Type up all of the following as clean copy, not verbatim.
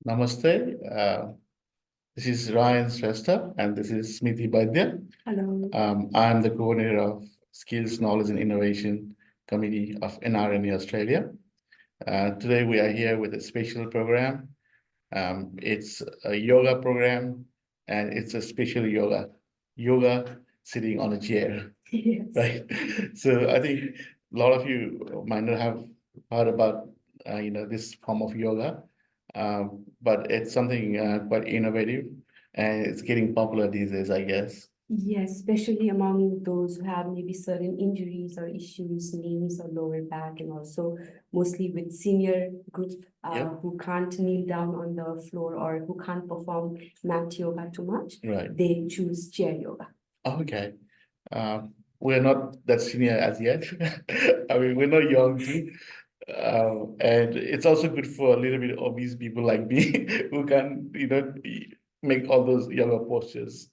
Namaste. This is Ryan Shrestha, and this is Smriti Vaidya. Hello. I'm the coordinator of Skills, Knowledge, and Innovation Committee of NRNE Australia. Today, we are here with a special program. It's a yoga program, and it's a special yoga sitting on a chair, Yes. right? So I think a lot of you might not have heard about this form of yoga, but it's something quite innovative, and it's getting popular these days, I guess. Yes, especially among those who have maybe certain injuries or issues, knees or lower back, and also mostly with senior group Yep. who can't kneel down on the floor or who can't perform mat yoga too much. Right. They choose chair yoga. Okay. We're not that senior as yet. I mean, we're not young too. And it's also good for a little bit obese people like me who can, make all those yoga postures.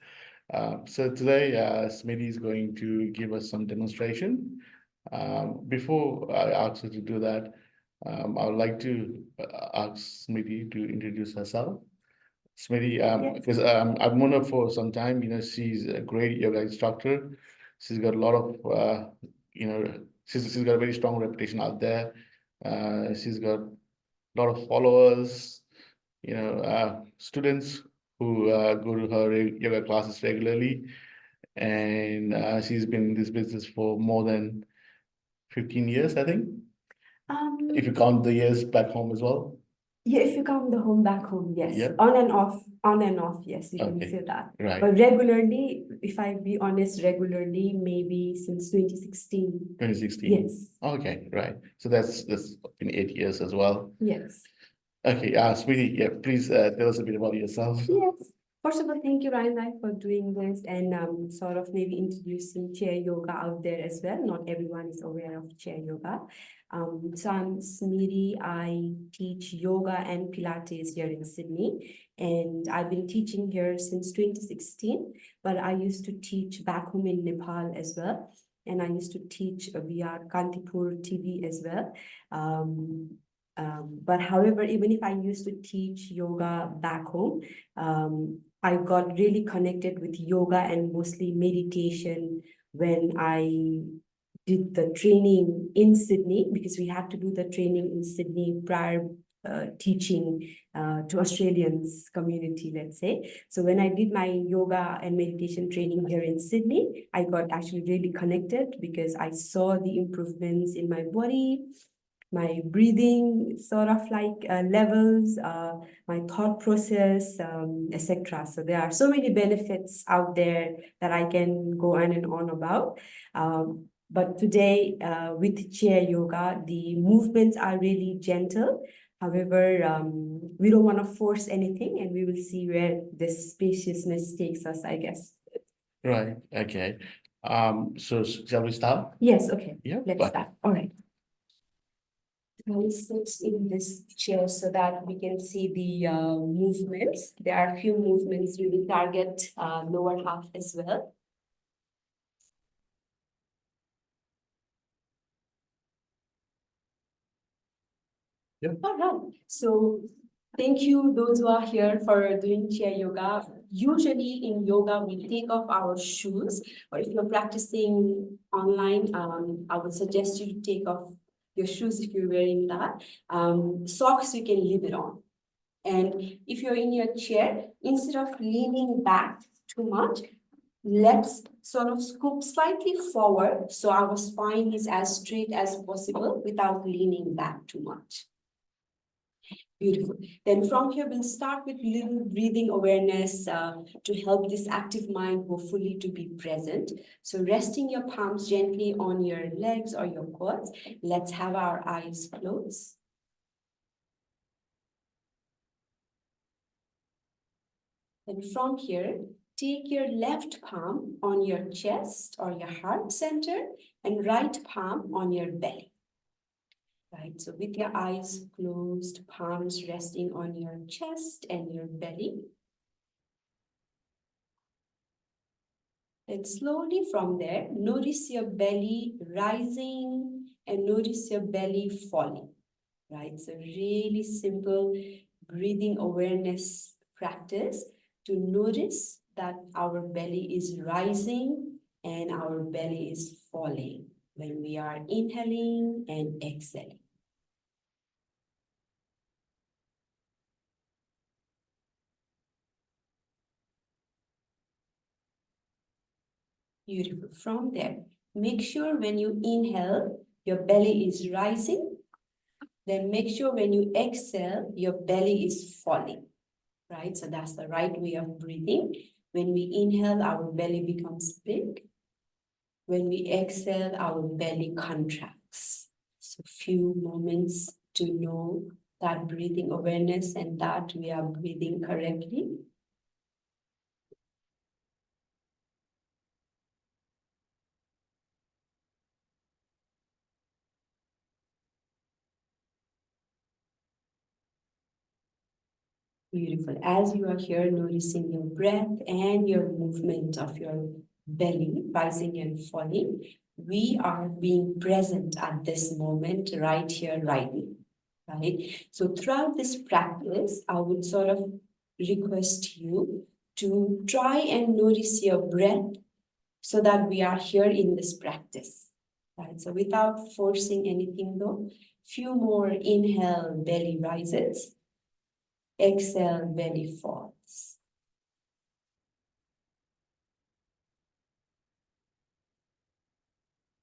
So today, Smitty is going to give us some demonstration. Before I ask her to do that, I would like to ask Smitty to introduce herself. Smitty, Yes. because I've known her for some time. She's a great yoga instructor. She's got a lot of, she's got a very strong reputation out there. She's got a lot of followers, students who go to her yoga classes regularly. And she's been in this business for more than 15 years, I think, if you count the years back home as well. Yeah, if you count the home back home, yes. Yep. On and off, yes, you can say that. Right. But regularly, if I be honest, regularly, maybe since 2016. 2016. Yes. Okay, right. So that's been 8 years as well. Yes. Okay, Sweetie, yeah, please tell us a bit about yourself. Yes. First of all, thank you, Ryan, for doing this and sort of maybe introducing chair yoga out there as well. Not everyone is aware of chair yoga. So I'm Smriti. I teach yoga and Pilates here in Sydney, and I've been teaching here since 2016. But I used to teach back home in Nepal as well, and I used to teach via Kantipur TV as well. But however, even if I used to teach yoga back home, I got really connected with yoga and mostly meditation when I did the training in Sydney, because we had to do the training in Sydney prior teaching to Australians community, let's say. So when I did my yoga and meditation training here in Sydney, I got actually really connected because I saw the improvements in my body, my breathing sort of like levels, my thought process, etc. So there are so many benefits out there that I can go on and on about. But today with chair yoga, the movements are really gentle. However, we don't want to force anything, and we will see where this spaciousness takes us, I guess. Right, okay. So shall we start? Yes, okay. Yeah. Let's start. All right. I will sit in this chair so that we can see the movements. There are a few movements we will target lower half as well. Yeah. All right. So thank you, those who are here for doing chair yoga. Usually in yoga, we take off our shoes, or if you're practicing online, I would suggest you to take off your shoes if you're wearing that. Socks, you can leave it on. And if you're in your chair, instead of leaning back too much, let's sort of scoop slightly forward so our spine is as straight as possible without leaning back too much. Beautiful. Then from here, we'll start with little breathing awareness to help this active mind hopefully to be present. So resting your palms gently on your legs or your quads. Let's have our eyes closed. And from here, take your left palm on your chest or your heart center and right palm on your belly. Right, so with your eyes closed, palms resting on your chest and your belly. And slowly from there, notice your belly rising and notice your belly falling. Right, so really simple breathing awareness practice to notice that our belly is rising and our belly is falling when we are inhaling and exhaling. Beautiful. From there, make sure when you inhale, your belly is rising. Then make sure when you exhale, your belly is falling, right? So that's the right way of breathing. When we inhale, our belly becomes big. When we exhale, our belly contracts. So few moments to know that breathing awareness and that we are breathing correctly. Beautiful. As you are here, noticing your breath and your movement of your belly rising and falling, we are being present at this moment, right here, right now. Right? So throughout this practice, I would sort of request you to try and notice your breath so that we are here in this practice. Right? So without forcing anything though, few more inhale, belly rises. Exhale, belly falls.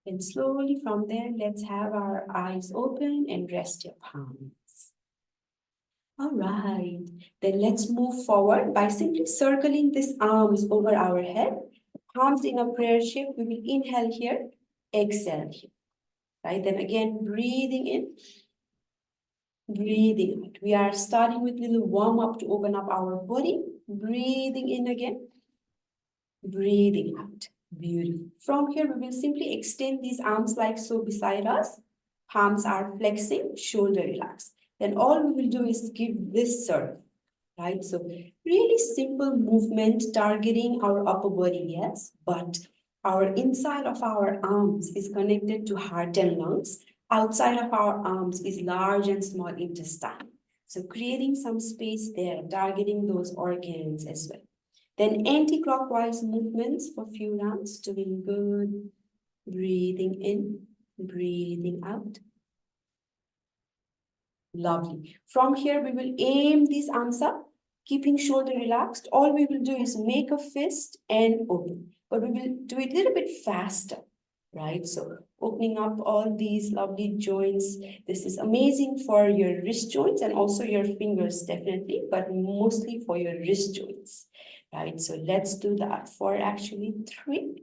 And slowly from there, let's have our eyes open and rest your palms. All right, then let's move forward by simply circling these arms over our head. Palms in a prayer shape. We will inhale here, exhale here. Right, then again, breathing in, breathing out. We are starting with a little warm up to open up our body. Breathing in again. Breathing out. Beautiful. From here, we will simply extend these arms like so beside us. Palms are flexing, shoulder relaxed. Then all we will do is give this circle, right? So really simple movement targeting our upper body, yes, but our inside of our arms is connected to heart and lungs. Outside of our arms is large and small intestine. So creating some space there, targeting those organs as well. Then anti-clockwise movements for few rounds, doing good. Breathing in, breathing out. Lovely. From here, we will aim these arms up, keeping shoulder relaxed. All we will do is make a fist and open, but we will do it a little bit faster, right? So opening up all these lovely joints. This is amazing for your wrist joints and also your fingers, definitely, but mostly for your wrist joints, right? So let's do that for actually 3,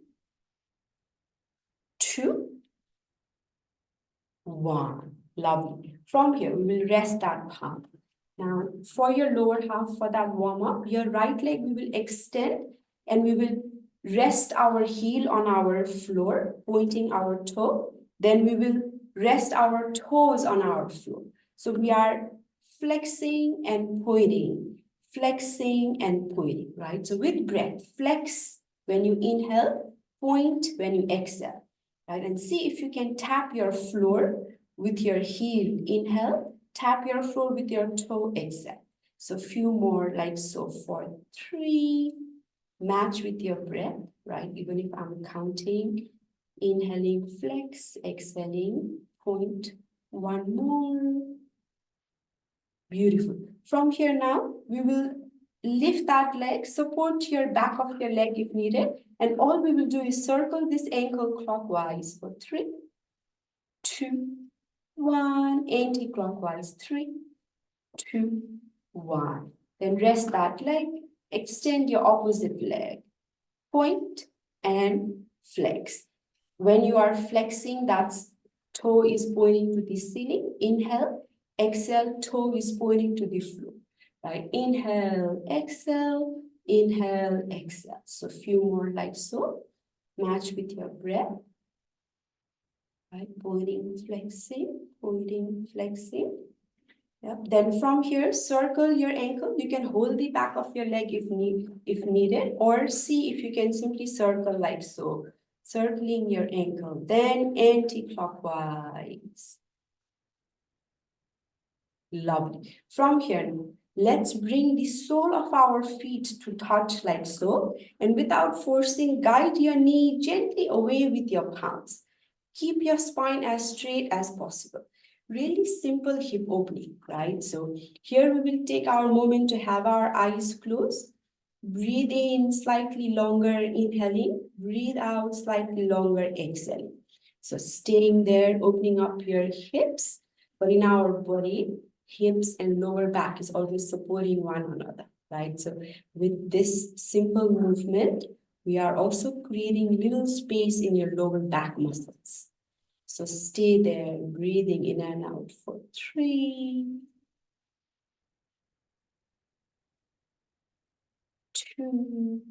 2, 1. Lovely. From here, we will rest that palm. Now, for your lower half, for that warm up, your right leg we will extend and we will rest our heel on our floor, pointing our toe. Then we will rest our toes on our floor. So we are flexing and pointing, right? So with breath, flex when you inhale, point when you exhale, right? And see if you can tap your floor with your heel, inhale, tap your floor with your toe, exhale. So few more like so for 3, match with your breath, right? Even if I'm counting, inhaling, flex, exhaling, point, 1 more. Beautiful. From here now, we will lift that leg, support your back of your leg if needed, and all we will do is circle this ankle clockwise for 3, 2, 1, anti-clockwise, 3, 2, 1. Then rest that leg, extend your opposite leg, point and flex. When you are flexing, that's toe is pointing to the ceiling. Inhale, exhale, toe is pointing to the floor. Right? Inhale, exhale, inhale, exhale. So few more like so. Match with your breath. Right? Pointing, flexing. Yep. Then from here, circle your ankle. You can hold the back of your leg if needed, or see if you can simply circle like so. Circling your ankle, then anti-clockwise. Lovely. From here, Let's bring the sole of our feet to touch like so. And without forcing, guide your knee gently away with your palms. Keep your spine as straight as possible. Really simple hip opening, right? So here we will take our moment to have our eyes closed. Breathe in slightly longer, inhaling. Breathe out slightly longer, exhaling. So staying there, opening up your hips, but in our body, hips and lower back is always supporting one another, right? So with this simple movement, we are also creating little space in your lower back muscles. So stay there, breathing in and out for 3, 2,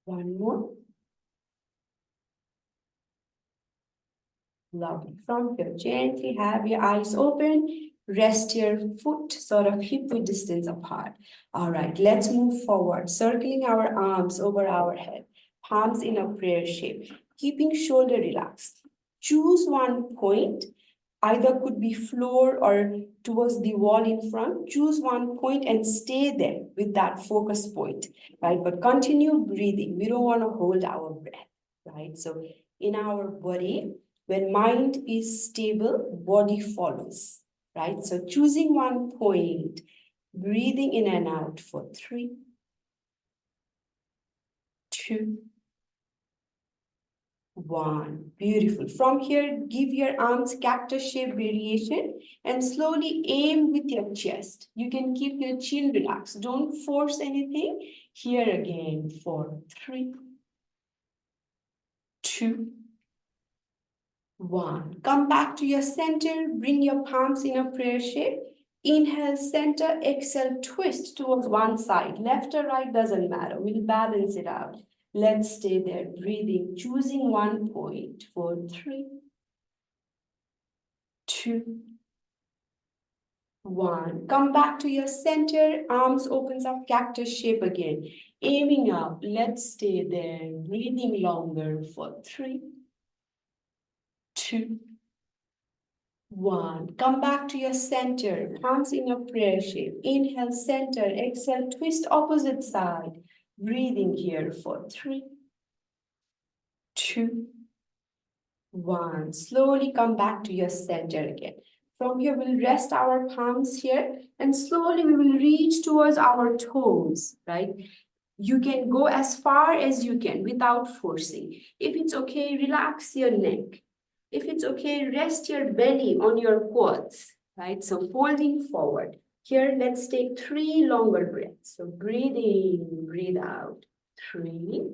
1 more. Lovely. From here, gently have your eyes open. Rest your foot sort of hip width distance apart. All right, let's move forward, circling our arms over our head, palms in a prayer shape, keeping shoulder relaxed. Choose one point, either could be floor or towards the wall in front. Choose one point and stay there with that focus point, right? But continue breathing. We don't want to hold our breath, right? So in our body, when mind is stable, body follows, right? So choosing one point, breathing in and out for 3, 2, 1. Beautiful. From here, give your arms cactus shape variation and slowly aim with your chest. You can keep your chin relaxed. Don't force anything. Here again for 3, 2, 1. Come back to your center. Bring your palms in a prayer shape. Inhale, center. Exhale, twist towards one side. Left or right doesn't matter. We'll balance it out. Let's stay there, breathing, choosing one point for 3, 2, 1. Come back to your center. Arms opens up, cactus shape again. Aiming up. Let's stay there, breathing longer for 3, 2, 1. Come back to your center. Palms in a prayer shape. Inhale, center. Exhale, twist opposite side. Breathing here for 3, 2, 1. Slowly come back to your center again. From here, we'll rest our palms here and slowly we will reach towards our toes, right? You can go as far as you can without forcing. If it's okay, relax your neck. If it's okay, rest your belly on your quads, right? So folding forward. Here, let's take 3 longer breaths. So breathe in, breathe out. 3,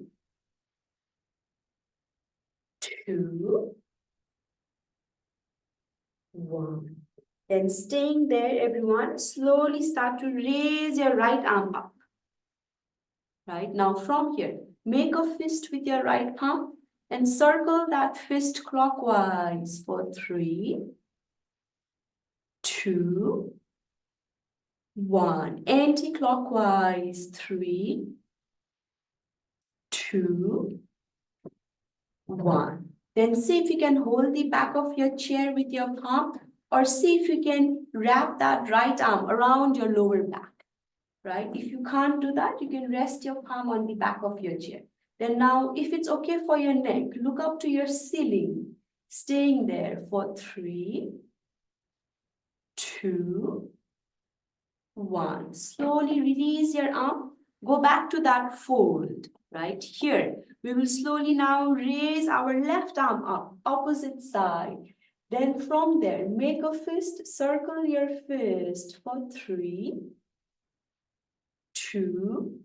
2, 1. Then staying there, everyone, slowly start to raise your right arm up. Right now from here, make a fist with your right palm and circle that fist clockwise for 3, 2, 1. Anti-clockwise, 3, 2, 1. Then see if you can hold the back of your chair with your palm or see if you can wrap that right arm around your lower back. Right? If you can't do that, you can rest your palm on the back of your chair. Then now, if it's okay for your neck, look up to your ceiling, staying there for 3, 2, 1. Slowly release your arm, go back to that fold, right? Here, we will slowly now raise our left arm up, opposite side. Then from there, make a fist, circle your fist for 3, 2,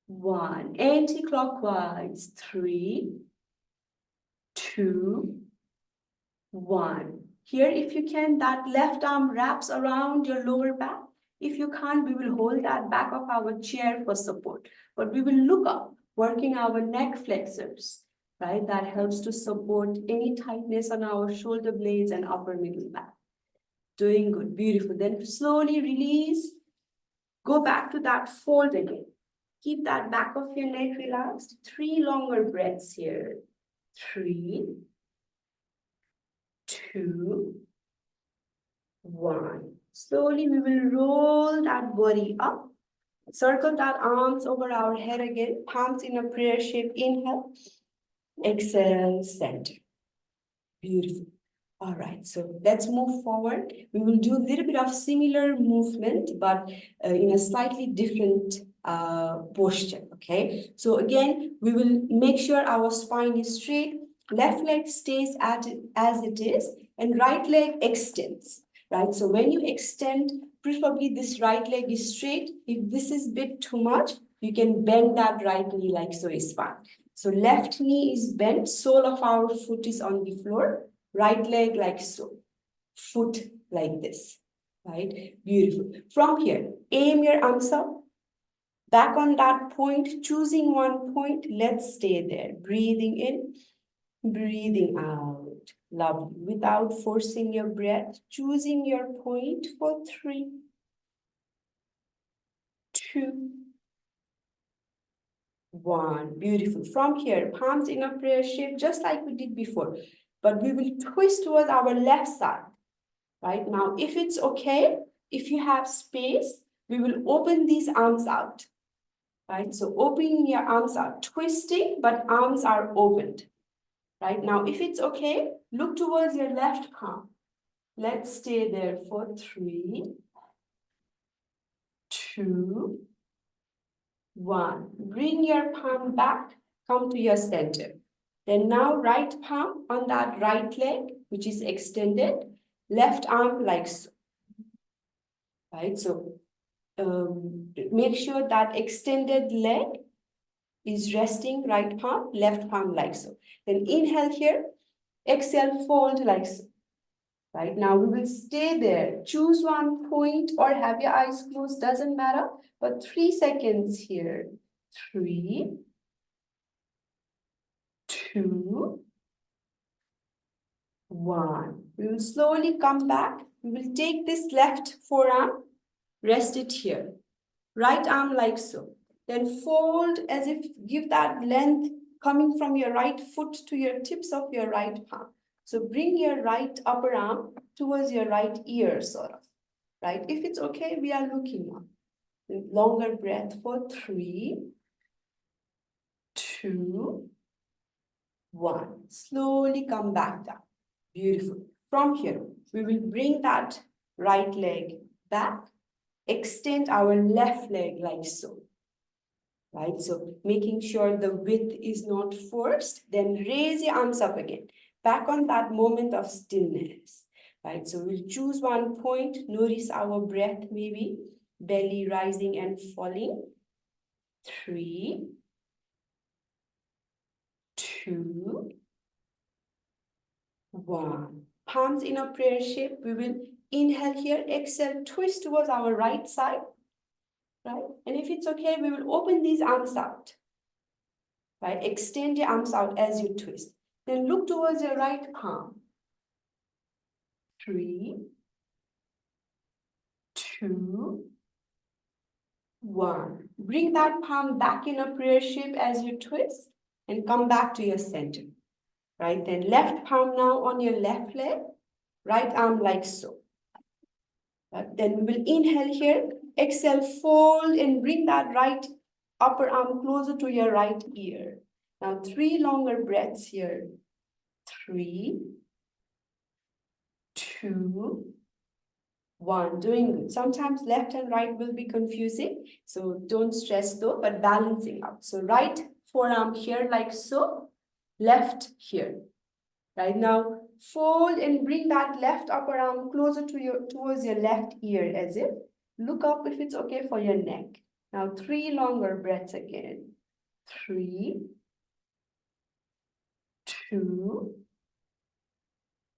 1. Anti-clockwise. 3, 2, 1. Here, if you can, that left arm wraps around your lower back. If you can't, we will hold that back of our chair for support. But we will look up, working our neck flexors, right? That helps to support any tightness on our shoulder blades and upper middle back. Doing good, beautiful. Then slowly release. Go back to that fold again. Keep that back of your neck relaxed. 3 longer breaths here. 3, 2, 1. Slowly we will roll that body up. Circle that arms over our head again. Palms in a prayer shape. Inhale. Exhale, center. Beautiful. All right, so let's move forward. We will do a little bit of similar movement, but in a slightly different posture, okay? So again, we will make sure our spine is straight, left leg stays as it is, and right leg extends, right? So when you extend, preferably this right leg is straight. If this is a bit too much, you can bend that right knee like so is fine. So left knee is bent, sole of our foot is on the floor, right leg like so, foot like this, right? Beautiful. From here, aim your arms up, back on that point, choosing one point, let's stay there. Breathing in, breathing out. Lovely. Without forcing your breath, choosing your point for 3, 2, 1. Beautiful. From here, palms in a prayer shape, just like we did before, but we will twist towards our left side. Right now, if it's okay, if you have space, we will open these arms out. Right, so opening your arms out, twisting, but arms are opened. Right now, if it's okay, look towards your left palm. Let's stay there for 3, 2, 1. Bring your palm back, come to your center. Then now right palm on that right leg, which is extended, left arm like so. Right, so make sure that extended leg is resting, right palm, left palm like so. Then inhale here, exhale, fold like so. Right now we will stay there. Choose one point or have your eyes closed, doesn't matter. But 3 seconds here. 3, 2, 1. We will slowly come back. We will take this left forearm, rest it here. Right arm like so. Then fold as if give that length coming from your right foot to your tips of your right palm. So bring your right upper arm towards your right ear, sort of. Right? If it's okay, we are looking up. Longer breath for 3, 2, 1. Slowly come back down. Beautiful. From here, we will bring that right leg back. Extend our left leg like so. Right, so making sure the width is not forced, then raise your arms up again, back on that moment of stillness, right? So we'll choose one point, notice our breath maybe, belly rising and falling. 3, 2, 1. Palms in a prayer shape. We will inhale here, exhale, twist towards our right side, right? And if it's okay, we will open these arms out. Right? Extend your arms out as you twist. Then look towards your right palm. 3, 2, 1. Bring that palm back in a prayer shape as you twist and come back to your center. Right? Then left palm now on your left leg, right arm like so. Right? Then we will inhale here, exhale, fold and bring that right upper arm closer to your right ear. Now 3 longer breaths here. 3, 2, 1. Doing good. Sometimes left and right will be confusing, so don't stress though, but balancing out. So right forearm here like so, left here. Right now, fold and bring that left upper arm closer to towards your left ear as if. Look up if it's okay for your neck. Now 3 longer breaths again. 3, 2,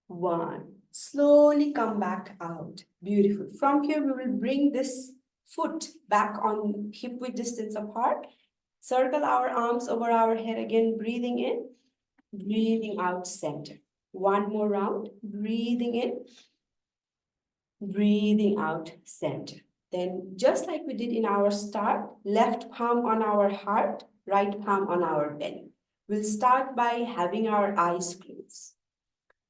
1. Slowly come back out. Beautiful. From here, we will bring this foot back on hip width distance apart. Circle our arms over our head again, breathing in, breathing out, center. One more round, breathing in, breathing out, center. Then just like we did in our start, left palm on our heart, right palm on our belly. We'll start by having our eyes closed.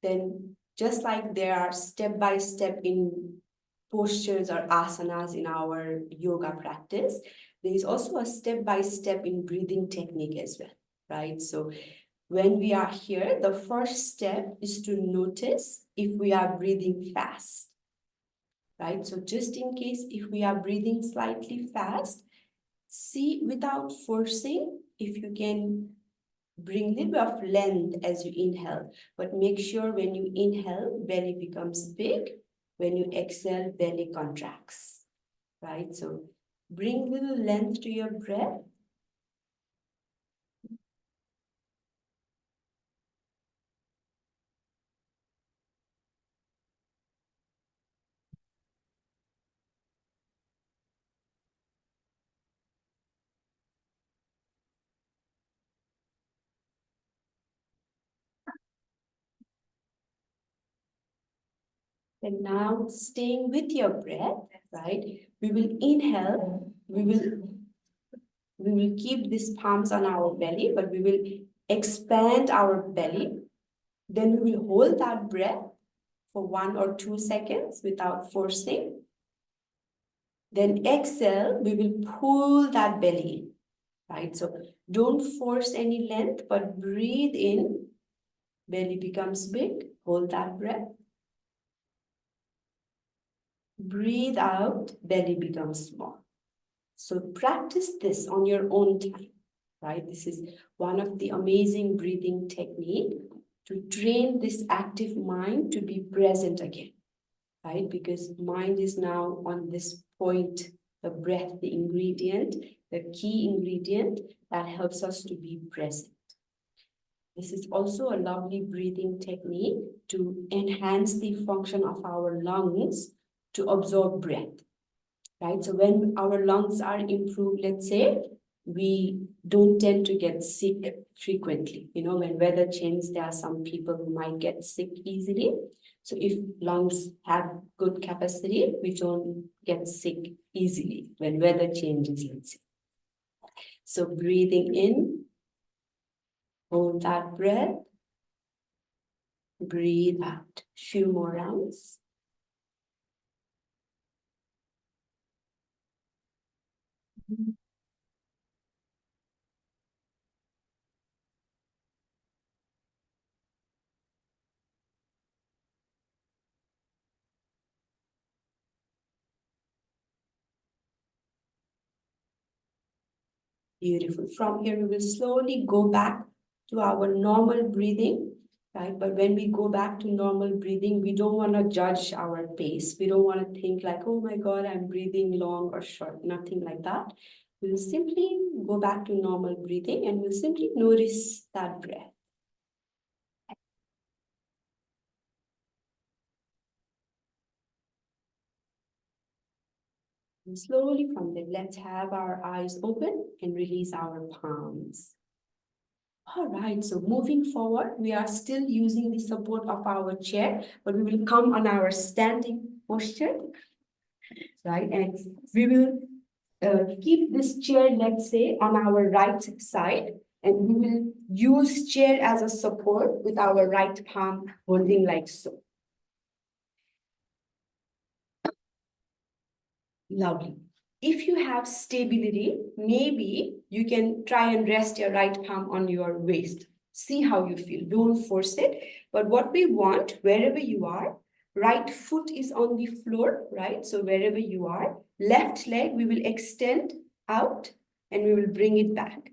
Then Just like there are step-by-step in postures or asanas in our yoga practice, there is also a step-by-step in breathing technique as well, right? So when we are here, the first step is to notice if we are breathing fast, right? So just in case if we are breathing slightly fast, see without forcing if you can bring a little bit of length as you inhale, but make sure when you inhale, belly becomes big. When you exhale, belly contracts, right? So bring little length to your breath. And now staying with your breath, right? We will inhale, we will keep these palms on our belly, but we will expand our belly. Then we will hold that breath for 1 or 2 seconds without forcing. Then exhale, we will pull that belly in, right? So don't force any length, but breathe in, belly becomes big, hold that breath. Breathe out, belly becomes small. So practice this on your own time, right? This is one of the amazing breathing technique to train this active mind to be present again, right? Because mind is now on this point, the breath, the ingredient, the key ingredient that helps us to be present. This is also a lovely breathing technique to enhance the function of our lungs to absorb breath, right? So when our lungs are improved, let's say, we don't tend to get sick frequently. You know, when weather changes, there are some people who might get sick easily. So if lungs have good capacity, we don't get sick easily when weather changes, let's say. So breathing in, hold that breath, breathe out. Few more rounds. Beautiful. From here, we will slowly go back to our normal breathing, right? But when we go back to normal breathing, we don't want to judge our pace. We don't want to think like, oh my God, I'm breathing long or short, nothing like that. We'll simply go back to normal breathing and we'll simply notice that breath. And slowly from there, let's have our eyes open and release our palms. All right, so moving forward, we are still using the support of our chair, but we will come on our standing posture, right? And we will keep this chair, let's say, on our right side, and we will use chair as a support with our right palm holding like so. Lovely. If you have stability, maybe you can try and rest your right palm on your waist. See how you feel. Don't force it. But what we want, wherever you are, right foot is on the floor, right? So wherever you are, left leg, we will extend out and we will bring it back.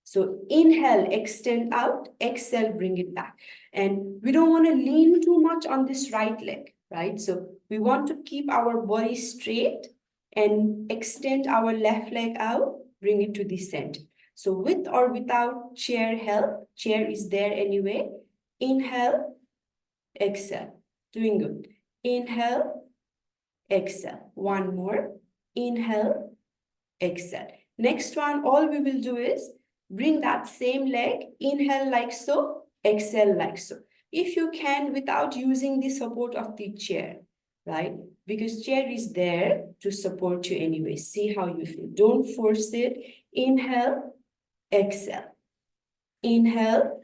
So inhale, extend out, exhale, bring it back. And we don't want to lean too much on this right leg, right? So we want to keep our body straight and extend our left leg out, bring it to the center. So with or without chair help, chair is there anyway. Inhale, exhale, doing good. Inhale, exhale. One more, inhale, exhale. Next one, all we will do is bring that same leg, inhale like so, exhale like so. If you can, without using the support of the chair, right? Because chair is there to support you anyway. See how you feel. Don't force it. Inhale, exhale. Inhale,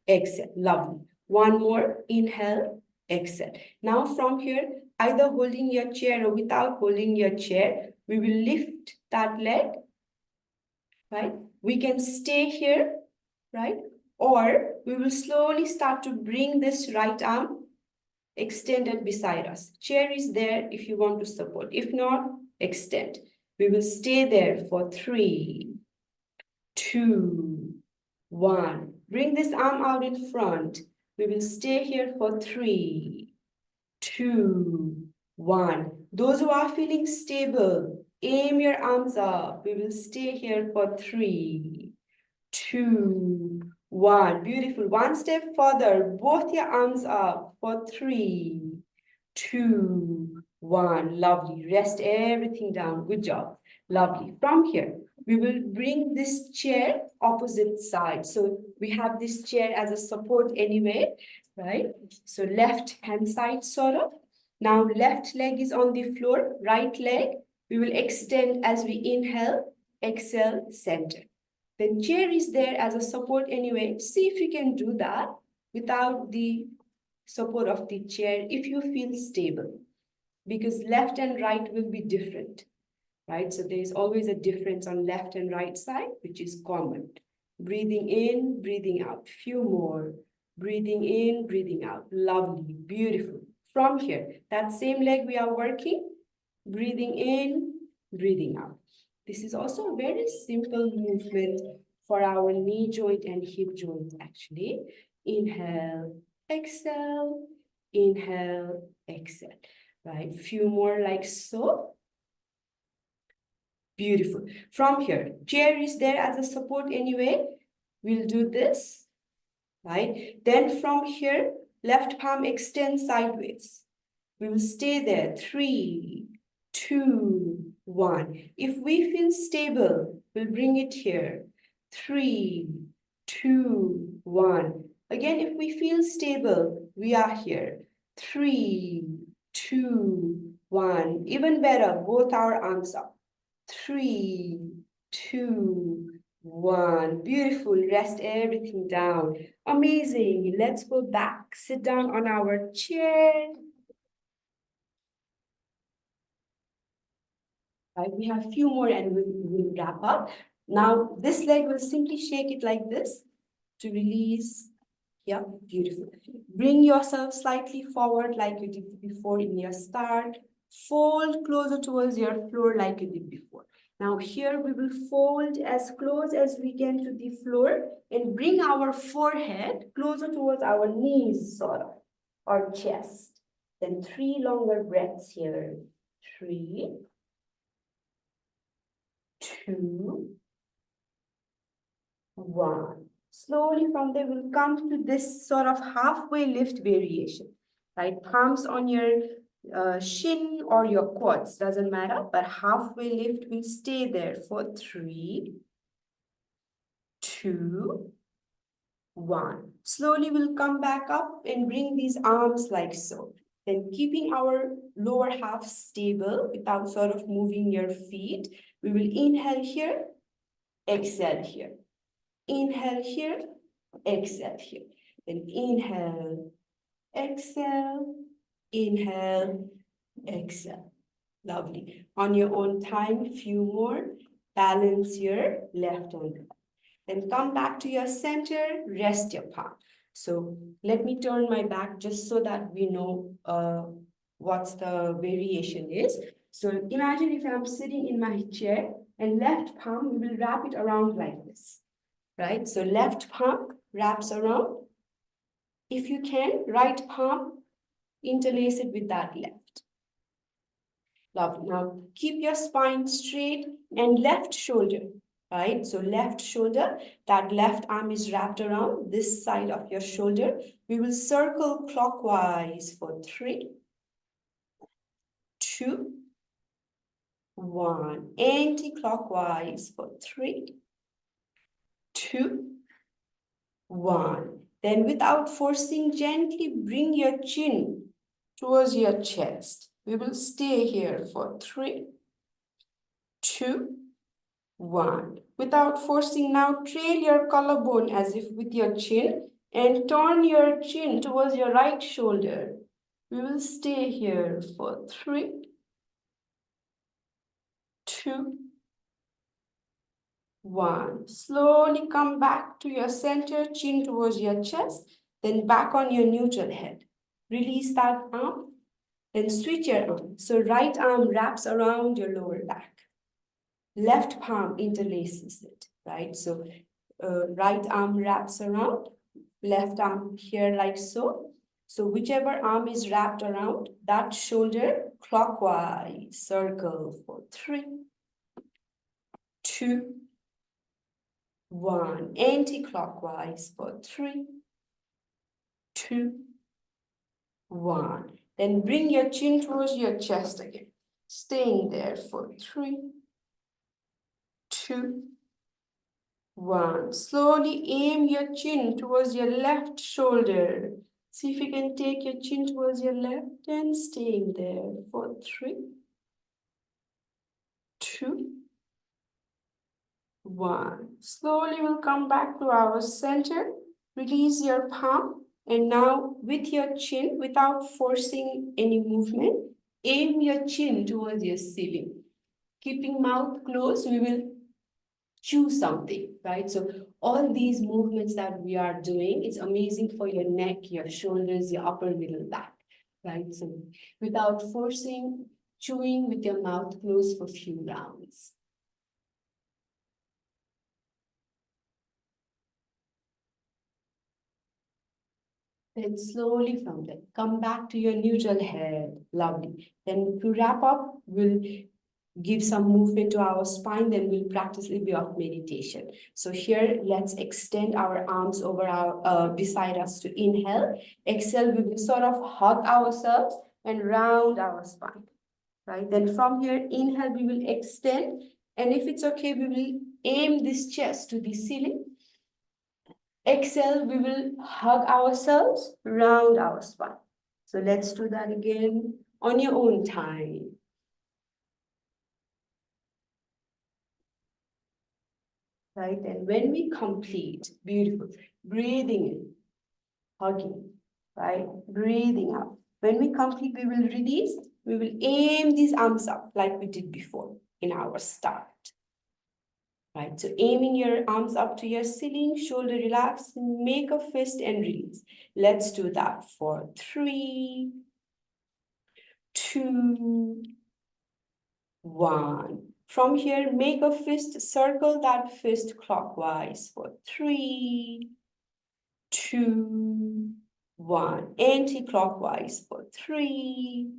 exhale. Lovely. One more. Inhale, exhale. Now from here, either holding your chair or without holding your chair, we will lift that leg, right? We can stay here, right? Or we will slowly start to bring this right arm extended beside us. Chair is there if you want to support. If not, extend. We will stay there for 3, 2, 1. Bring this arm out in front. We will stay here for 3, 2, 1. Those who are feeling stable, aim your arms up. We will stay here for 3, 2, 1. Beautiful. One step further. Both your arms up for 3, 2, 1. Lovely. Rest everything down. Good job. Lovely. From here, we will bring this chair opposite side. So we have this chair as a support anyway, right? So left hand side sort of. Now left leg is on the floor, right leg. We will extend as we inhale, exhale, center. The chair is there as a support anyway. See if you can do that without the support of the chair if you feel stable, because left and right will be different, right? So there is always a difference on left and right side, which is common. Breathing in, breathing out. Few more. Breathing in, breathing out. Lovely, beautiful. From here, that same leg we are working. Breathing in, breathing out. This is also a very simple movement for our knee joint and hip joint, actually. Inhale, exhale, inhale, exhale, right? Few more like so. Beautiful. From here, chair is there as a support anyway. We'll do this, right? Then from here, left palm extend sideways. We will stay there. 3, 2, 1. If we feel stable, we'll bring it here. 3, 2, 1. Again, if we feel stable, we are here. 3, 2, 1. Even better, both our arms up. 3, 2, 1. Beautiful. Rest everything down. Amazing. Let's go back. Sit down on our chair. Right, we have a few more and we'll wrap up. Now, this leg will simply shake it like this to release. Yeah, beautiful. Bring yourself slightly forward like you did before in your start. Fold closer towards your floor like you did before. Now here we will fold as close as we can to the floor and bring our forehead closer towards our knees, sort of, or chest. Then 3 longer breaths here. 3, 2, 1. Slowly from there, we'll come to this sort of halfway lift variation, right? Palms on your shin or your quads, doesn't matter, but halfway lift will stay there for 3, 2, 1. Slowly we'll come back up and bring these arms like so. Then keeping our lower half stable without sort of moving your feet, we will inhale here, exhale here. Inhale here, exhale here. Then inhale, exhale, inhale, exhale. Lovely. On your own time, few more. Balance your left and right. Then come back to your center, rest your palm. So let me turn my back just so that we know what's the variation is. So imagine if I'm sitting in my chair and left palm, we will wrap it around like this, right? So left palm wraps around. If you can, right palm, interlace it with that left. Lovely. Now keep your spine straight and left shoulder, right? So left shoulder, that left arm is wrapped around this side of your shoulder. We will circle clockwise for 3, 2, 1. Anti-clockwise for 3, 2, 1. Then without forcing, gently bring your chin towards your chest. We will stay here for 3, 2, 1. Without forcing, now trail your collarbone as if with your chin and turn your chin towards your right shoulder. We will stay here for 3, 2, 1. Slowly come back to your center, chin towards your chest, then back on your neutral head. Release that arm, then switch your arm. So right arm wraps around your lower back. Left palm interlaces it, right? So right arm wraps around, left arm here like so. So whichever arm is wrapped around, that shoulder clockwise circle for 3, 2, 1. Anti-clockwise for 3, 2, 1. Then bring your chin towards your chest again. Staying there for 3, 2, 1. Slowly aim your chin towards your left shoulder. See if you can take your chin towards your left and staying there for 3, 2, 1. Slowly we'll come back to our center. Release your palm. And now with your chin, without forcing any movement, aim your chin towards your ceiling. Keeping mouth closed, we will chew something, right? So all these movements that we are doing, it's amazing for your neck, your shoulders, your upper middle back, right? So without forcing, chewing with your mouth closed for a few rounds. Then slowly from there, come back to your neutral head. Lovely. Then to wrap up, we'll give some movement to our spine, then we'll practice a little bit of meditation. So here, let's extend our arms over our beside us to inhale. Exhale, we will sort of hug ourselves and round our spine, right? Then from here, inhale, we will extend. And if it's okay, we will aim this chest to the ceiling. Exhale, we will hug ourselves, round our spine. So let's do that again on your own time. Right, and when we complete, beautiful, breathing in, hugging, right, breathing out. When we complete, we will release, we will aim these arms up like we did before in our start. Right, so aiming your arms up to your ceiling, shoulder relax, make a fist and release. Let's do that for 3, 2, 1. From here, make a fist, circle that fist clockwise for 3, 2, 1. Anti-clockwise for 3,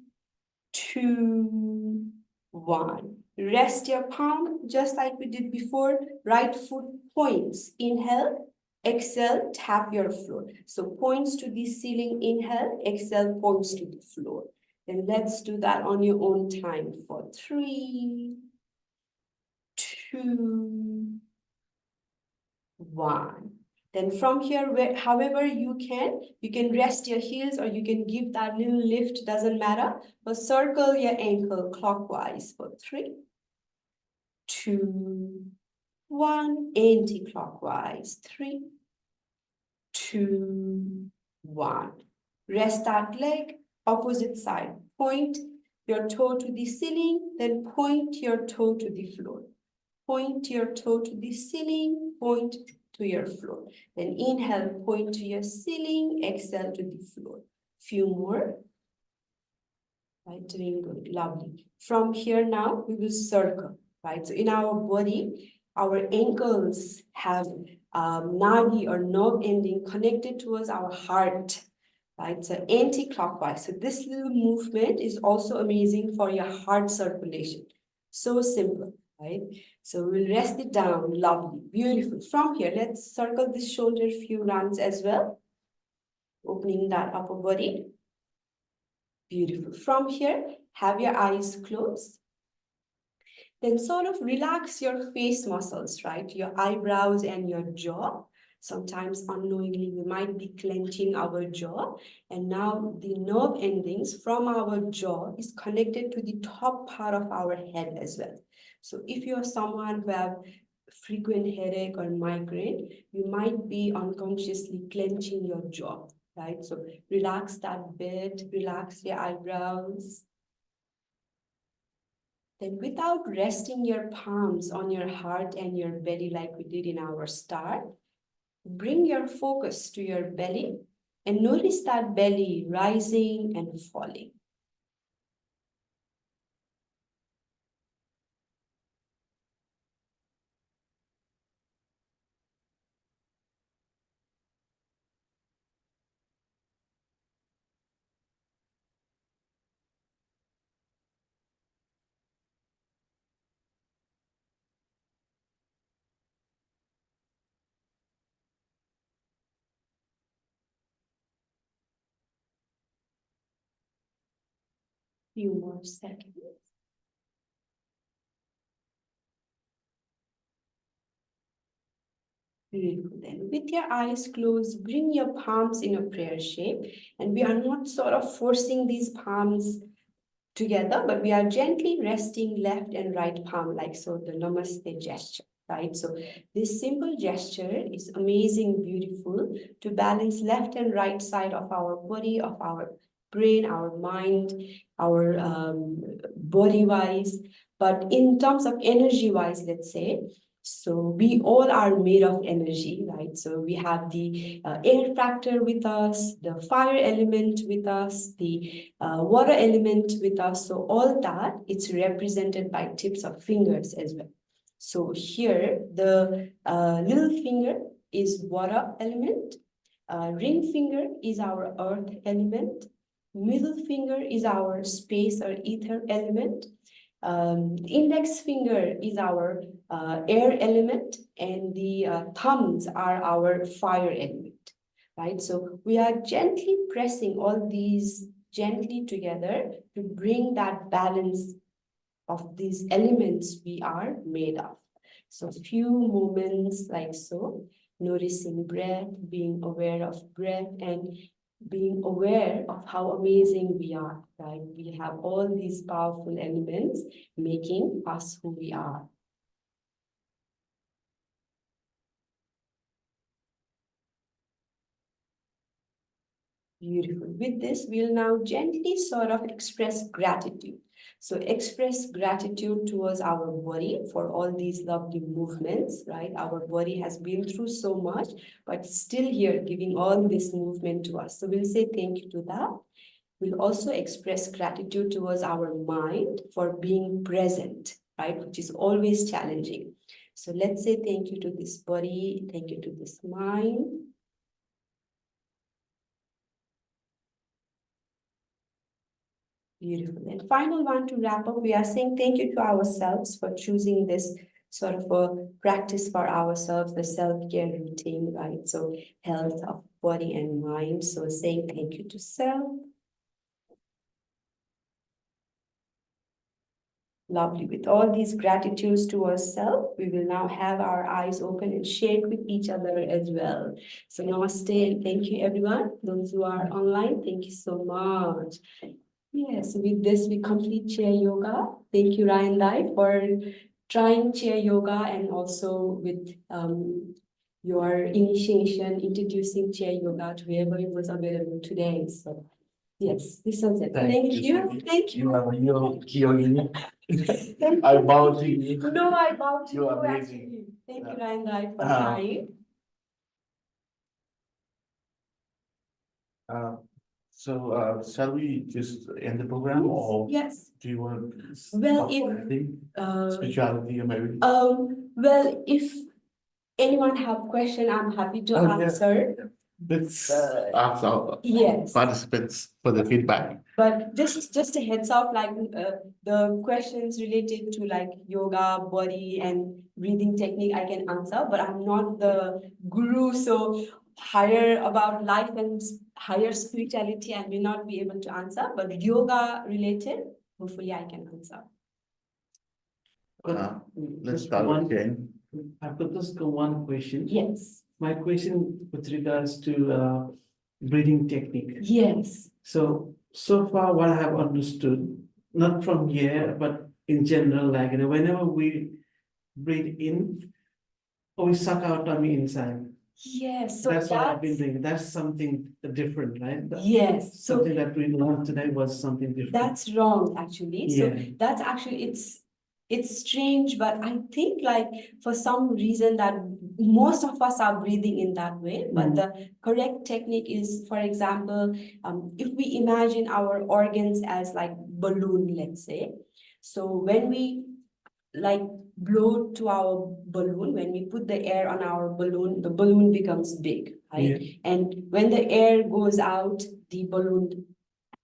2, 1. Rest your palm just like we did before. Right foot points. Inhale, exhale, tap your floor. So points to the ceiling, inhale, exhale, points to the floor. Then let's do that on your own time for 3, 2, 1. Then from here, however you can rest your heels or you can give that little lift, doesn't matter. But circle your ankle clockwise for 3, 2, 1. Anti-clockwise, 3, 2, 1. Rest that leg, opposite side. Point your toe to the ceiling, then point your toe to the floor. Point your toe to the ceiling, point to your floor. Then inhale, point to your ceiling, exhale to the floor. Few more. Right, doing good, lovely. From here now, we will circle, right? So in our body, our ankles have nadi or nerve ending connected towards our heart, right? So anti-clockwise. So this little movement is also amazing for your heart circulation. So simple, right? So we'll rest it down, lovely, beautiful. From here, let's circle this shoulder a few rounds as well. Opening that upper body. Beautiful. From here, have your eyes closed. Then sort of relax your face muscles, right? Your eyebrows and your jaw. Sometimes unknowingly, we might be clenching our jaw. And now the nerve endings from our jaw is connected to the top part of our head as well. So if you're someone who have frequent headache or migraine, you might be unconsciously clenching your jaw, right? So relax that bit, relax your eyebrows. Then without resting your palms on your heart and your belly like we did in our start, bring your focus to your belly and notice that belly rising and falling. Few more seconds. Beautiful. Then, with your eyes closed, bring your palms in a prayer shape. And we are not sort of forcing these palms together, but we are gently resting left and right palm, like so, the namaste gesture, right? So, this simple gesture is amazing, beautiful to balance left and right side of our body, of our brain, our mind, our body wise. But in terms of energy wise, let's say, so we all are made of energy, right? So we have the air factor with us, the fire element with us, the water element with us. So all that, it's represented by tips of fingers as well. So here, the little finger is water element, ring finger is our earth element, middle finger is our space or ether element, index finger is our air element, and the thumbs are our fire element, right? So we are gently pressing all these gently together to bring that balance of these elements we are made of. So few moments like so, noticing breath, being aware of breath, and being aware of how amazing we are, right? We have all these powerful elements making us who we are. Beautiful. With this, we'll now gently sort of express gratitude. So express gratitude towards our body for all these lovely movements, right? Our body has been through so much, but still here giving all this movement to us. So we'll say thank you to that. We'll also express gratitude towards our mind for being present, right? Which is always challenging. So let's say thank you to this body, thank you to this mind. Beautiful. And final one to wrap up, we are saying thank you to ourselves for choosing this sort of a practice for ourselves, the self-care routine, right? So health of body and mind. So saying thank you to self. Lovely. With all these gratitudes to ourselves, we will now have our eyes open and shake with each other as well. So namaste and thank you everyone. Those who are online, thank you so much. Yes, with this we complete chair yoga. Thank you, Ryan Dai, for trying chair yoga and also with your initiation, introducing chair yoga to whoever was available today. So yes, this was it. Thank you. Thank you. You have a yogi. Thank I you. bow to you. No, I bow to You're you amazing. actually. Thank you, Ryan Dai, for Uh, trying. Uh, shall we just end the program or Yes. do you want to Well, talk if anything? uh, Spirituality or maybe? well, if anyone have question, I'm happy to Oh, yeah. answer. Let's ask our Yes. participants for the feedback. But just a heads up, like the questions related to like yoga, body, and breathing technique, I can answer, but I'm not the guru, so higher about life and higher spirituality, I may not be able to answer. But yoga related, hopefully, I can answer. Let's start with Jane. I've got just one question. Yes. My question with regards to breathing technique. Yes. So far what I have understood, not from here, but in general, like, whenever we breathe in, we suck our tummy inside. Yes, so That's what I've been that's, doing. That's something different, right? yes, so Something that we learned today was something different. that's wrong, actually. So Yeah. that's actually, it's strange, but I think like for some reason that most of us are breathing in that way, but the correct technique is, for example, if we imagine our organs as like balloon, let's say. So when we like blow to our balloon, when we put the air on our balloon, the balloon becomes big, right? Yeah. And when the air goes out, the balloon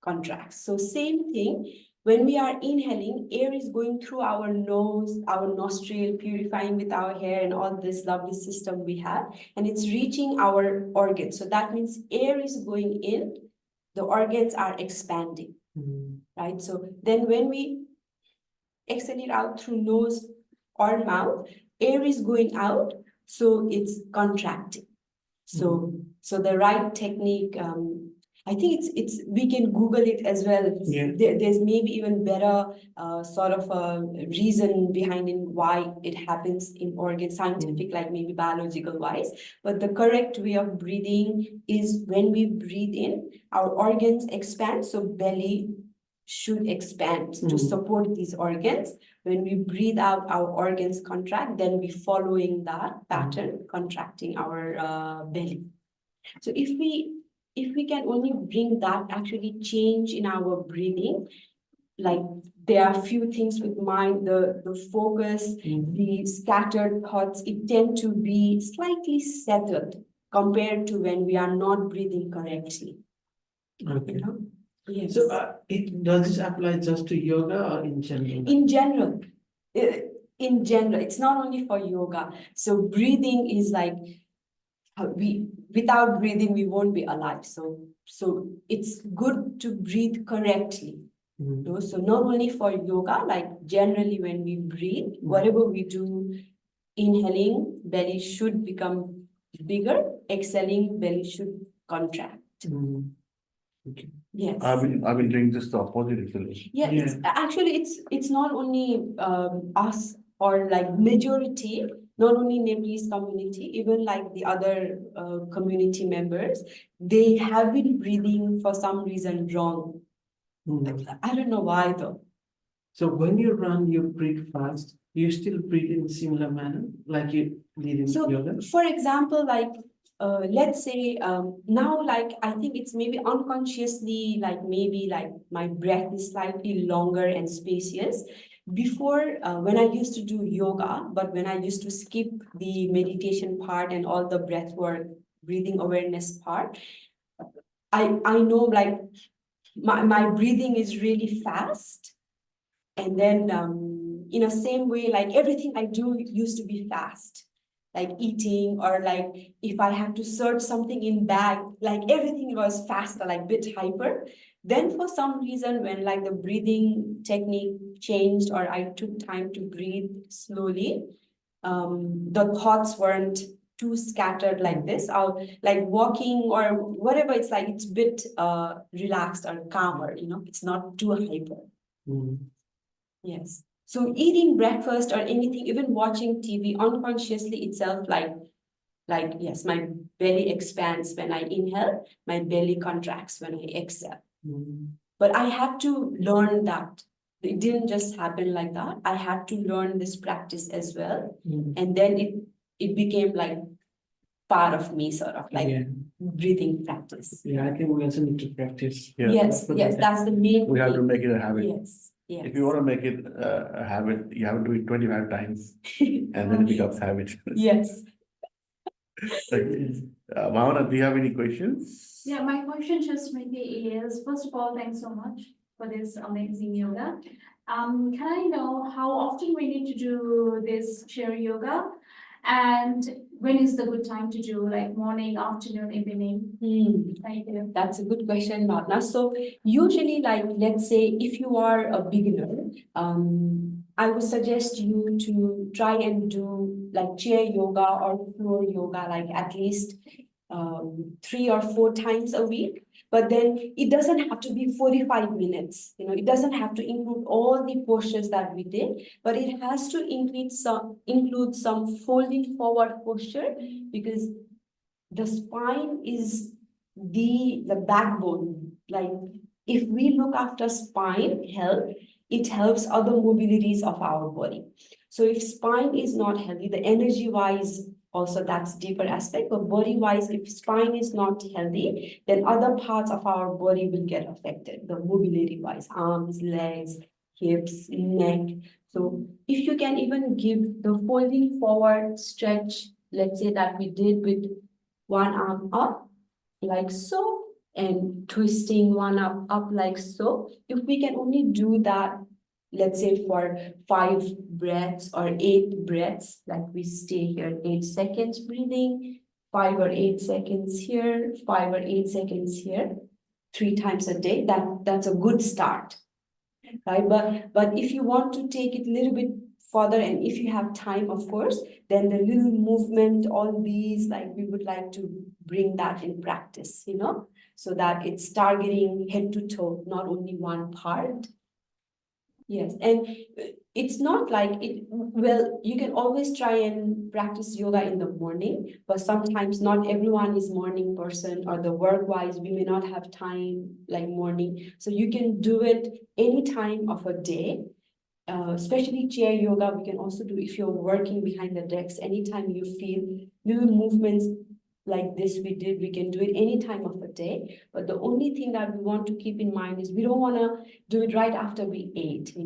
contracts. So same thing, when we are inhaling, air is going through our nose, our nostril, purifying with our hair and all this lovely system we have, and it's reaching our organs. So that means air is going in, the organs are expanding, right? So then when we exhale it out through nose or mouth, air is going out, so it's contracting. So the right technique, I think it's we can Google it as well. Yeah. There's maybe even better sort of a reason behind in why it happens in organs, scientific, like maybe biological wise. But the correct way of breathing is when we breathe in, our organs expand, so belly should expand to support these organs. When we breathe out, our organs contract, then we following that pattern, contracting our belly. So if we can only bring that actually change in our breathing, like there are few things with mind, the focus, the scattered thoughts, it tend to be slightly settled compared to when we are not breathing correctly. Okay. You know? Yes. So does this apply just to yoga or in general? In general, it's not only for yoga. So breathing is like without breathing we won't be alive. So it's good to breathe correctly. So not only for yoga, like generally when we breathe, whatever we do, inhaling, belly should become bigger. Exhaling, belly should contract. Okay. Yes. I've been doing just the opposite actually. Yeah, it's actually it's not only us or like majority, not only Nepalese community, even like the other community members, they have been breathing for some reason wrong. I don't know why though. So when you run, you breathe fast. You still breathe in similar manner, like you did in So, yoga. for example, like let's say now, like I think it's maybe unconsciously, like maybe like my breath is slightly longer and spacious. Before, when I used to do yoga, but when I used to skip the meditation part and all the breath work, breathing awareness part, I know like my breathing is really fast. And then in the same way, like everything I do used to be fast, like eating or like if I have to search something in bag, like everything was faster, like bit hyper. Then for some reason, when like the breathing technique changed or I took time to breathe slowly, the thoughts weren't too scattered like this. I'll like walking or whatever, it's like it's bit relaxed or calmer, you know, it's not too hyper. Yes. So eating breakfast or anything, even watching TV unconsciously itself, like yes, my belly expands when I inhale, my belly contracts when I exhale. But I had to learn that. It didn't just happen like that. I had to learn this practice as well. And then it became like part of me, sort of like breathing practice. Yeah, I think we also need to practice. Yes, that's the main We have to thing. make it a habit. Yes. Yes. If you want to make it a habit, you have to do it 25 times and then it becomes habit. Yes. Bhavana, do you have any questions? Yeah, my question to Smriti is, first of all, thanks so much for this amazing yoga. Can I know how often we need to do this chair yoga? And when is the good time to do, like morning, afternoon, evening? Thank you. That's a good question, Bhavna. So usually, like, let's say if you are a beginner, I would suggest you to try and do like chair yoga or floor yoga, like at least 3 or 4 times a week. But then it doesn't have to be 45 minutes. You know, it doesn't have to include all the postures that we did, but it has to include some folding forward posture, because the spine is the backbone. Like if we look after spine health, it helps other mobilities of our body. So if spine is not healthy, the energy wise also that's deeper aspect, but body wise, if spine is not healthy, then other parts of our body will get affected, the mobility wise, arms, legs, hips, neck. So if you can even give the folding forward stretch, let's say that we did with one arm up like so, and twisting one up like so. If we can only do that, let's say for 5 breaths or 8 breaths, like we stay here 8 seconds breathing, 5 or 8 seconds here, 5 or 8 seconds here, 3 times a day, that's a good start. Right, but if you want to take it a little bit further, and if you have time, of course, then the little movement, all these, like we would like to bring that in practice, so that it's targeting head to toe, not only one part. Yes, and it's not like it, well, you can always try and practice yoga in the morning, but sometimes not everyone is morning person, or the work-wise, we may not have time like morning. So you can do it any time of a day. Especially chair yoga, we can also do if you're working behind the decks, anytime you feel little movements like this we can do it any time of the day. But the only thing that we want to keep in mind is we don't want to do it right after we ate,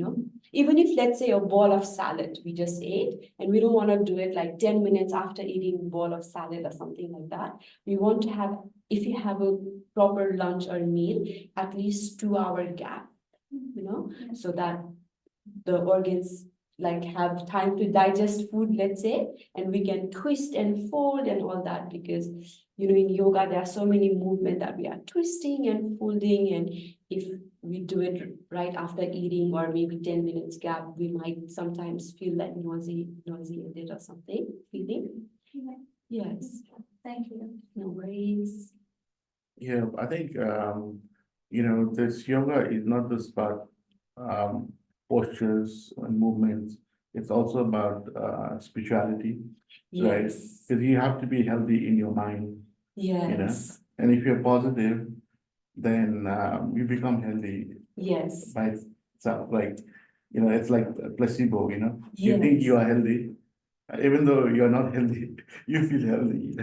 Even if, let's say, a bowl of salad we just ate, and we don't want to do it like 10 minutes after eating a bowl of salad or something like that. We want to have, if you have a proper lunch or meal, at least 2 hour gap, so that the organs like have time to digest food, let's say, and we can twist and fold and all that, because in yoga there are so many movements that we are twisting and folding, and if we do it right after eating or maybe 10 minutes gap, we might sometimes feel like nausea a bit or something feeling. Yes, Thank you. no worries. Yeah, I think, this yoga is not just about postures and movements. It's also about spirituality, right? Yes, Because you have to be healthy in your mind, yes, and if you're positive, then you become healthy yes, by itself. Like, it's like a placebo, You think yes. you are healthy, even though you're not healthy, you feel healthy,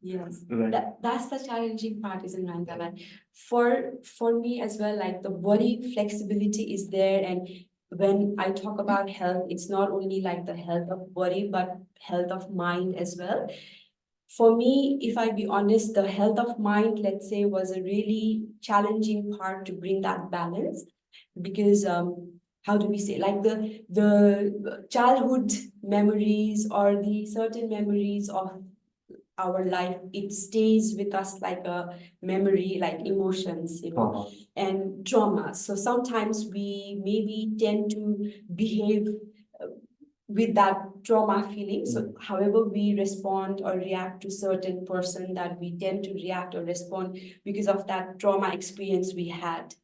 Yes, right? that's the challenging part, isn't it, Rangavan? For me as well, like the body flexibility is there, and when I talk about health, it's not only like the health of body, but health of mind as well. For me, if I be honest, the health of mind, let's say, was a really challenging part to bring that balance, because how do we say, like the childhood memories or the certain memories of our life, it stays with us like a memory, like emotions, and trauma. So sometimes we maybe tend to behave uh, with that trauma feeling. So however we respond or react to certain person, that we tend to react or respond because of that trauma experience we had,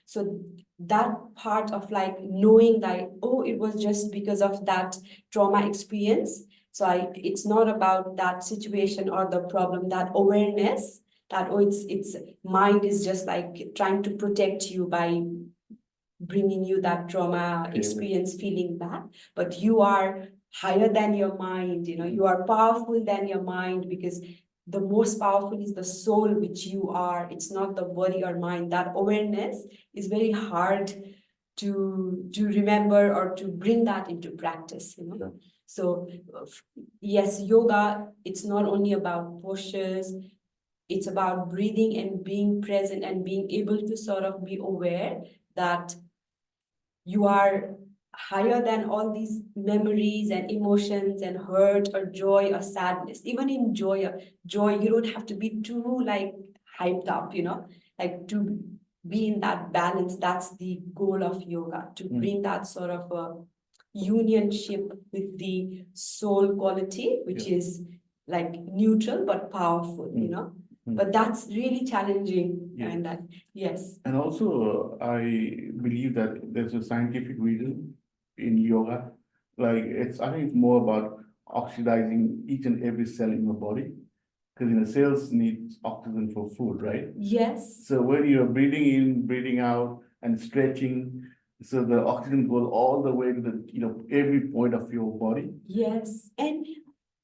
So that part of like knowing that, oh, it was just because of that trauma experience. So it's not about that situation or the problem, that awareness that, oh, it's mind is just like trying to protect you by bringing you that trauma experience feeling back, but you are higher than your mind, you are powerful than your mind, because the most powerful is the soul which you are. It's not the body or mind. That awareness is very hard to remember or to bring that into practice, Yeah. So yes, yoga, it's not only about postures, it's about breathing and being present and being able to sort of be aware that you are higher than all these memories and emotions and hurt or joy or sadness. Even in joy, you don't have to be too like hyped up, like to be in that balance. That's the goal of yoga, to bring that sort of a unionship with the soul quality, which is like neutral but powerful, But that's really challenging. Yes. And that, yes. And also, I believe that there's a scientific reason in yoga. Like I think it's more about oxidizing each and every cell in your body. because cells need oxygen for food, right? Yes, So when you're breathing in, breathing out, and stretching, so the oxygen goes all the way to every point of your body. yes. And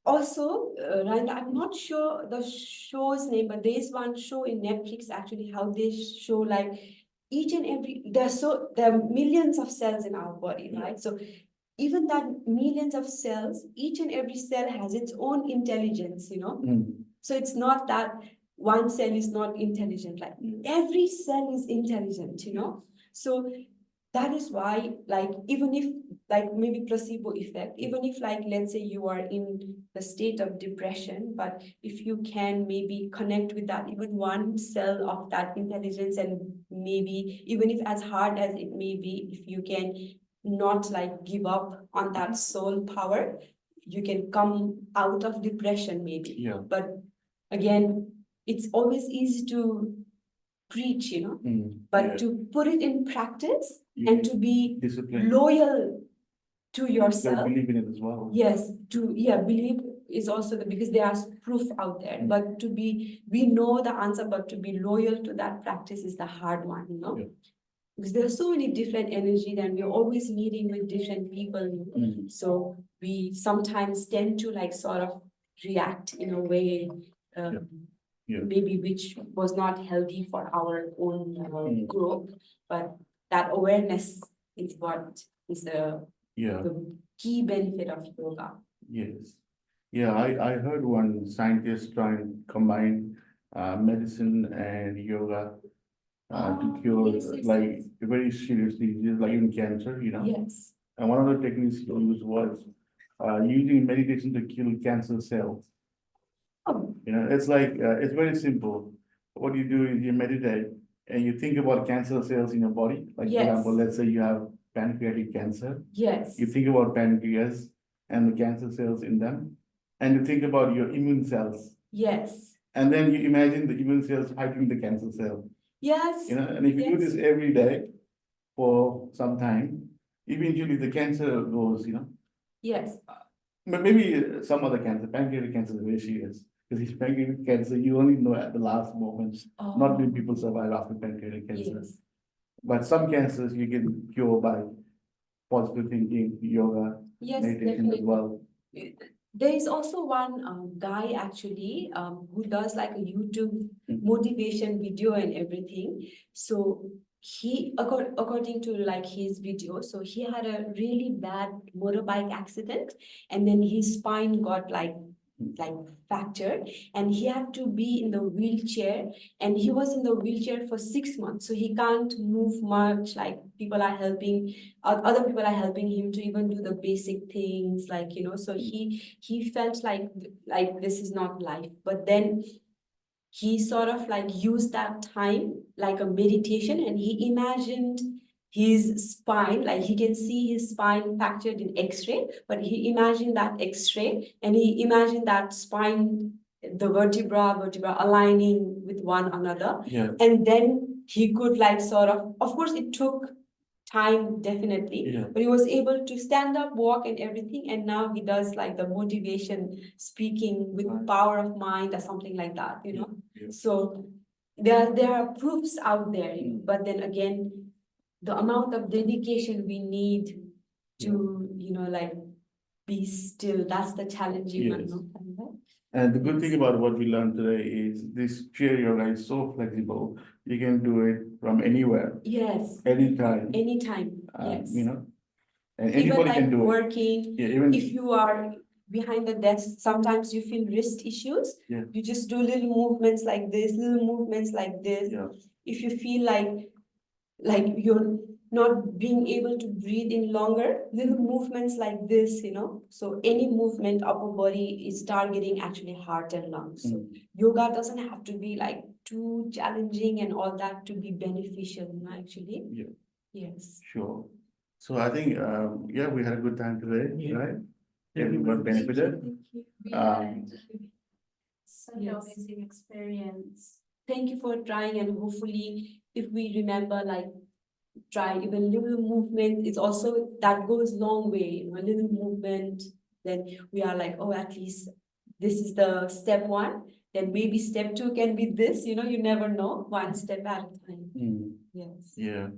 also, Ryan, I'm not sure the show's name, but there's one show in Netflix actually how they show like each and every there are millions of cells in our body, right? So even that millions of cells, each and every cell has its own intelligence, Mm. So it's not that one cell is not intelligent, like every cell is intelligent. So that is why, like, even if, like, maybe placebo effect, even if, like, let's say you are in the state of depression, but if you can maybe connect with that, even one cell of that intelligence, and maybe even if as hard as it may be, if you can not like give up on that soul power, you can come out of depression maybe. Yeah. But again, it's always easy to preach, but Yeah. to put it in practice You and need to be discipline. loyal to You yourself. believe in it as well. Yes, believe is also because there are proof out there, but we know the answer, but to be loyal to that practice is the hard one, Yeah. Because there are so many different energy, and we're always meeting with different people, so we sometimes tend to like sort of react in a way, Yeah. maybe which was not healthy for our own Mm. growth, but that awareness is what is Yeah. the key benefit of yoga. Yes. Yeah, I heard one scientist try and combine medicine and yoga to cure yes, yes, like yes. very serious diseases like even cancer, Yes. And one of the techniques he used was using meditation to kill cancer cells. Oh, It's like it's very simple. What you do is you meditate and you think about cancer cells in your body. Like for Yes. example, let's say you have pancreatic cancer. yes. You think about pancreas and the cancer cells in them, and you think about your immune cells. Yes. And then you imagine the immune cells fighting the cancer cell. Yes. And if you do Yes. this every day for some time, eventually the cancer goes. Yes. But maybe some other cancer, pancreatic cancer is very serious. Because if pancreatic cancer, you only know at the last moment. Not many people survive after pancreatic cancer. Yes. But some cancers you can cure by positive thinking, yoga, Yes, meditation as definitely. well. There is also one guy actually who does like a YouTube Mhm. motivation video and everything. So he, according to like his video, so he had a really bad motorbike accident, and then his spine got like fractured, and he had to be in the wheelchair, and he was in the wheelchair for 6 months, so he can't move much. Like people are helping, other people are helping him to even do the basic things, like so he felt like this is not life. But then he sort of like used that time like a meditation, and he imagined his spine, like he can see his spine fractured in X-ray, but he imagined that X-ray, and he imagined that spine, the vertebra aligning with one another. Yeah. And then he could like sort of course it took time, definitely, Yeah. but he was able to stand up, walk and everything, and now he does like the motivation speaking with Right. power of mind or something like that, Yeah. So there are proofs out there, but then again, the amount of dedication we need to, like be still, that's the challenging one. Yes. No? And the good thing Yes. about what we learned today is this chair yoga is so flexible. You can do it from anywhere, Yes, anytime, anytime, yes. And Even anybody like can do it. working, Yeah, even if you are behind the desk, sometimes you feel wrist issues. Yeah. You just do little movements like this, little movements like this. Yeah. If you feel like you're not being able to breathe in longer, little movements like this, So any movement upper body is targeting actually heart and lungs. So yoga doesn't have to be like too challenging and all that to be beneficial, actually. Yeah. Yes. Sure. So I think we had a good time today, Yeah. right? Thank you Everyone very much. benefited. Thank you. We Um, had such an Yes. amazing experience. Thank you for trying, and hopefully if we remember, like, try even little movement, it's also that goes long way, a little movement, then we are like, oh, at least this is the step one. And maybe step 2 can be this, you never know, one step at a time. Mm, Yes. yeah.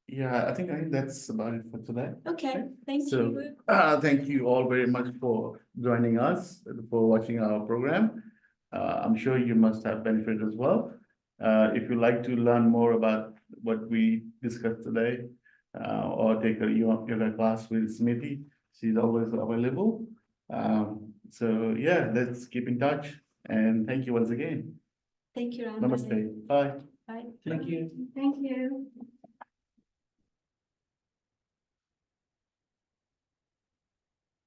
Yeah, I think that's about it for today. Okay, thank So, you. thank you all very much for joining us, for watching our program. I'm sure you must have benefited as well. If you'd like to learn more about what we discussed today, or take a yoga class with Smriti, she's always available. So yeah, let's keep in touch, and thank you once again. Thank you, Ram. Namaste. Bye. Bye. Thank you. Thank you.